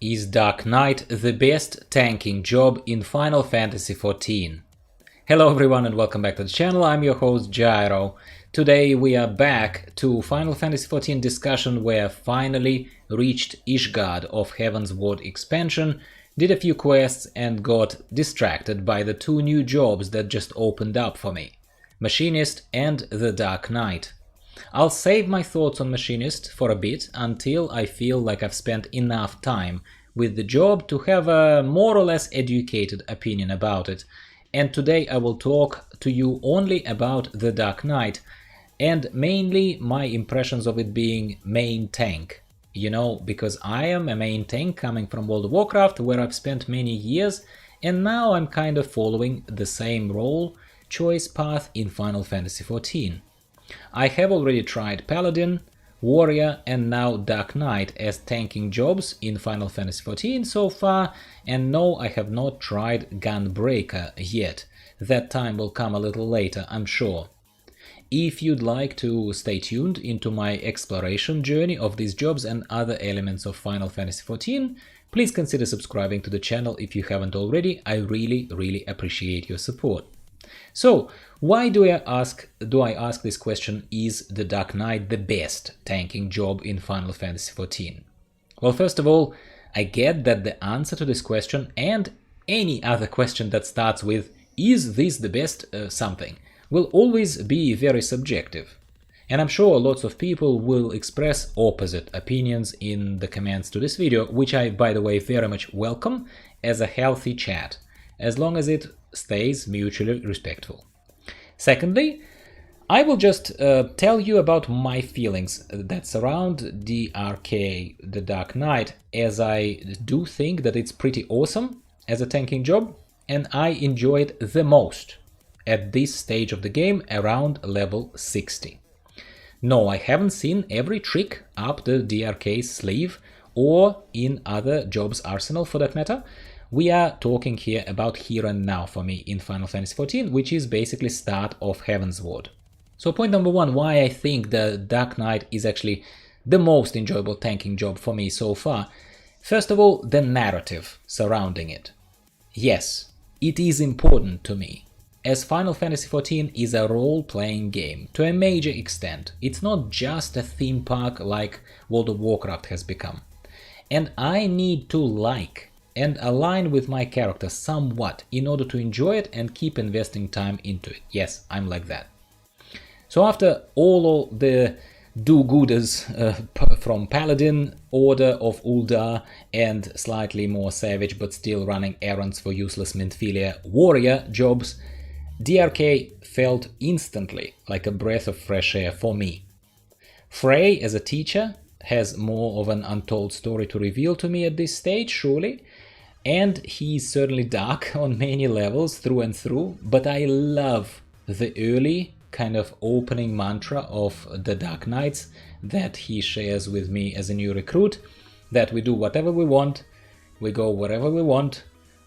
Is Dark Knight the best tanking job in Final Fantasy XIV? Hello everyone and welcome back to the channel, I'm your host Gyro. Today we are back to Final Fantasy XIV discussion where I finally reached Ishgard of Heaven's Ward expansion, did a few quests and got distracted by the two new jobs that just opened up for me, Machinist and the Dark Knight. I'll save my thoughts on Machinist for a bit until I feel like I've spent enough time with the job to have a more or less educated opinion about it. And today I will talk to you only about the Dark Knight and mainly my impressions of it being main tank. You know, because I am a main tank coming from World of Warcraft where I've spent many years and now I'm kind of following the same role choice path in Final Fantasy XIV. I have already tried Paladin, Warrior and now Dark Knight as tanking jobs in Final Fantasy XIV so far, and no, I have not tried Gunbreaker yet. That time will come a little later, I'm sure. If you'd like to stay tuned into my exploration journey of these jobs and other elements of Final Fantasy XIV, please consider subscribing to the channel if you haven't already. I really appreciate your support. So, why do I ask this question, is the Dark Knight the best tanking job in Final Fantasy XIV? Well, first of all, I get that the answer to this question and any other question that starts with is this the best something will always be very subjective. And I'm sure lots of people will express opposite opinions in the comments to this video, which I, by the way, very much welcome as a healthy chat, as long as it stays mutually respectful. Secondly, I will just tell you about my feelings that surround DRK, the Dark Knight, as I do think that it's pretty awesome as a tanking job, and I enjoy it the most at this stage of the game around level 60. No, I haven't seen every trick up the DRK's sleeve or in other jobs' arsenal for that matter. We are talking here about here and now for me in Final Fantasy XIV, which is basically start of Heaven's Ward. So point number one, why I think the Dark Knight is actually the most enjoyable tanking job for me so far. First of all, the narrative surrounding it. Yes, it is important to me. As Final Fantasy XIV is a role-playing game to a major extent, it's not just a theme park like World of Warcraft has become. And I need to like and align with my character somewhat in order to enjoy it and keep investing time into it. Yes, I'm like that. So after all the do-gooders from Paladin, Order of Ul'dah and slightly more savage but still running errands for useless Minfilia warrior jobs, DRK felt instantly like a breath of fresh air for me. Frey as a teacher has more of an untold story to reveal to me at this stage, surely, and he's certainly dark on many levels through and through, but I love the early kind of opening mantra of the Dark Knights that he shares with me as a new recruit, that we do whatever we want, we go wherever we want,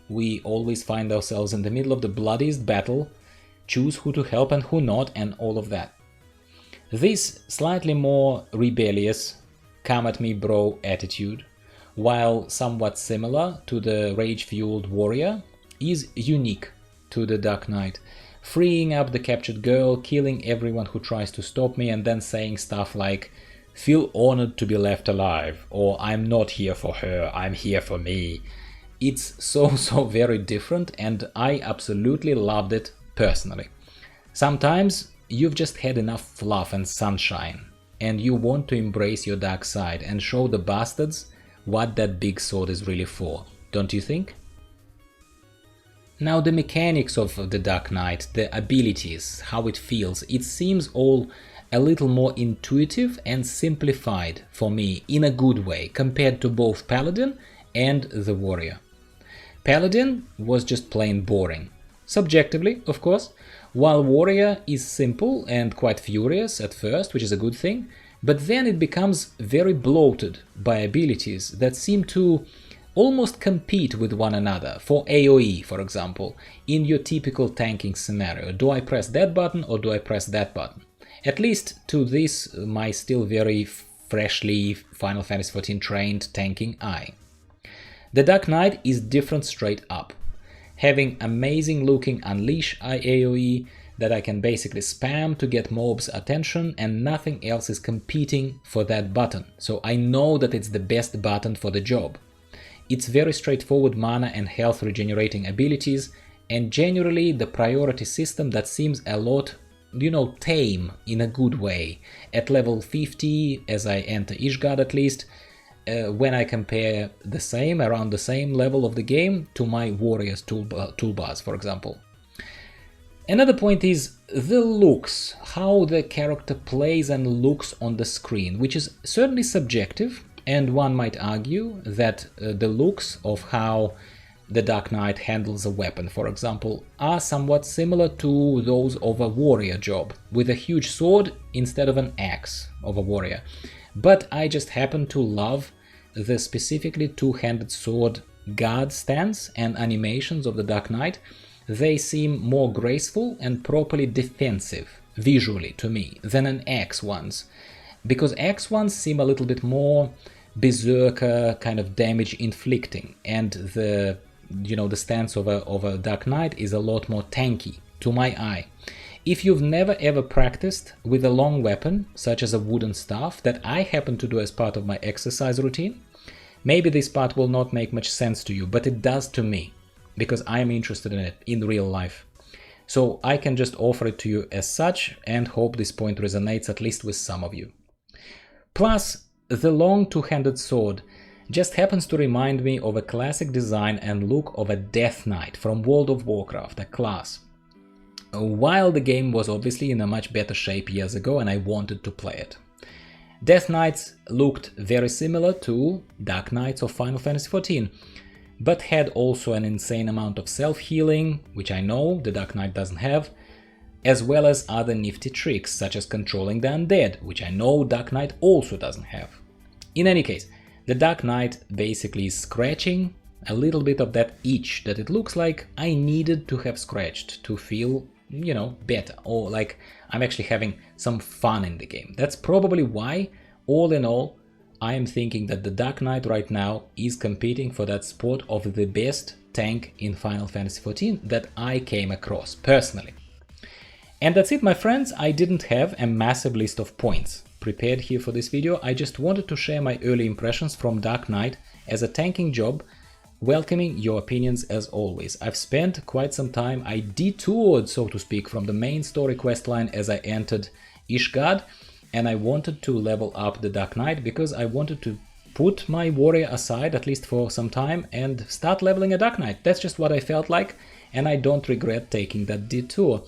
we always find ourselves in the middle of the bloodiest battle, choose who to help and who not, and all of that. This slightly more rebellious, come at me bro attitude, while somewhat similar to the rage-fueled warrior, is unique to the Dark Knight, freeing up the captured girl, killing everyone who tries to stop me, and then saying stuff like, feel honored to be left alive, or I'm not here for her, I'm here for me. It's so very different, and I absolutely loved it personally. Sometimes you've just had enough fluff and sunshine, and you want to embrace your dark side and show the bastards what that big sword is really for, don't you think? Now the mechanics of the Dark Knight, the abilities, how it feels, it seems all a little more intuitive and simplified for me in a good way compared to both Paladin and the Warrior. Paladin was just plain boring, subjectively of course, while Warrior is simple and quite furious at first, which is a good thing, but then it becomes very bloated by abilities that seem to almost compete with one another for AoE, for example, in your typical tanking scenario. Do I press that button or do I press that button? At least to this, my still very freshly Final Fantasy XIV trained tanking eye. The Dark Knight is different straight up, having amazing looking Unleash AoE that I can basically spam to get mobs' attention, and nothing else is competing for that button, so I know that it's the best button for the job. It's very straightforward mana and health regenerating abilities, and generally the priority system that seems a lot, tame in a good way. At level 50, as I enter Ishgard at least, when I compare around the same level of the game to my warrior's toolbars, for example. Another point is the looks, how the character plays and looks on the screen, which is certainly subjective, and one might argue that the looks of how the Dark Knight handles a weapon, for example, are somewhat similar to those of a warrior job, with a huge sword instead of an axe of a warrior. But I just happen to love the specifically two-handed sword guard stance and animations of the Dark Knight. They seem more graceful and properly defensive, visually to me, than an axe ones, because axe ones seem a little bit more berserker, kind of damage inflicting, and the stance of a Dark Knight is a lot more tanky to my eye. If you've never ever practiced with a long weapon, such as a wooden staff, that I happen to do as part of my exercise routine, maybe this part will not make much sense to you, but it does to me, because I am interested in it in real life. So I can just offer it to you as such and hope this point resonates at least with some of you. Plus, the long two-handed sword just happens to remind me of a classic design and look of a Death Knight from World of Warcraft, a class. While the game was obviously in a much better shape years ago and I wanted to play it. Death Knights looked very similar to Dark Knights of Final Fantasy XIV, but had also an insane amount of self-healing, which I know the Dark Knight doesn't have, as well as other nifty tricks such as controlling the undead, which I know Dark Knight also doesn't have. In any case, the Dark Knight basically is scratching a little bit of that itch that it looks like I needed to have scratched to feel, better, or like I'm actually having some fun in the game. That's probably why, all in all, I am thinking that the Dark Knight right now is competing for that spot of the best tank in Final Fantasy XIV that I came across personally. And that's it, my friends. I didn't have a massive list of points prepared here for this video. I just wanted to share my early impressions from Dark Knight as a tanking job, welcoming your opinions as always. I've spent quite some time, I detoured, so to speak, from the main story questline as I entered Ishgard, and I wanted to level up the Dark Knight because I wanted to put my warrior aside at least for some time and start leveling a Dark Knight. That's just what I felt like, and I don't regret taking that detour.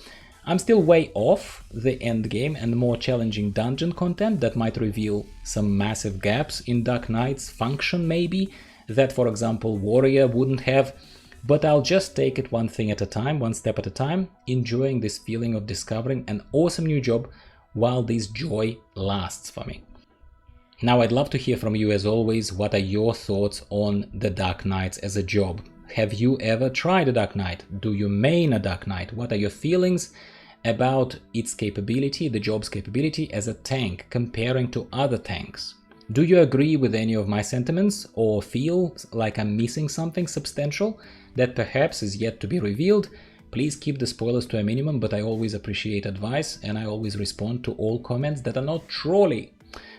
I'm still way off the end game and more challenging dungeon content that might reveal some massive gaps in Dark Knight's function maybe, that for example warrior wouldn't have, but I'll just take it one thing at a time, one step at a time, enjoying this feeling of discovering an awesome new job while this joy lasts for me. Now I'd love to hear from you as always. What are your thoughts on the Dark Knights as a job? Have you ever tried a Dark Knight? Do you main a Dark Knight? What are your feelings about its capability, the job's capability as a tank comparing to other tanks? Do you agree with any of my sentiments or feel like I'm missing something substantial that perhaps is yet to be revealed? Please keep the spoilers to a minimum, but I always appreciate advice and I always respond to all comments that are not trolly.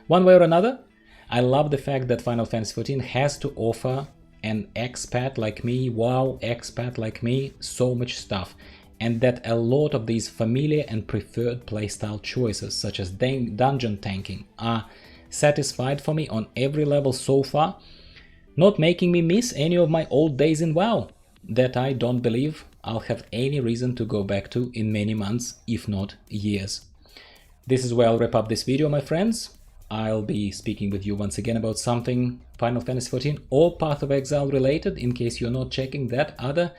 One way or another, I love the fact that Final Fantasy XIV has to offer an expat like me, WoW expat like me, so much stuff, and that a lot of these familiar and preferred playstyle choices, such as dungeon tanking, are satisfied for me on every level so far, not making me miss any of my old days in WoW that I don't believe I'll have any reason to go back to in many months, if not years. This is where I'll wrap up this video, my friends. I'll be speaking with you once again about something Final Fantasy XIV or Path of Exile related, in case you're not checking that other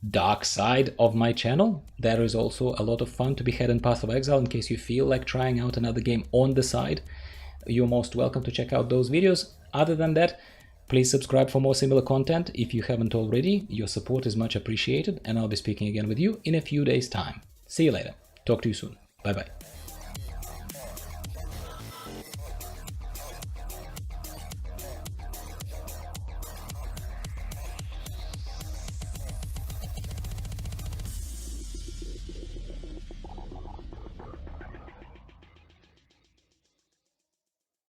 dark side of my channel. There is also a lot of fun to be had in Path of Exile. In case you feel like trying out another game on the side, you're most welcome to check out those videos. Other than that, please subscribe for more similar content if you haven't already. Your support is much appreciated, and I'll be speaking again with you in a few days' time. See you later. Talk to you soon. Bye bye.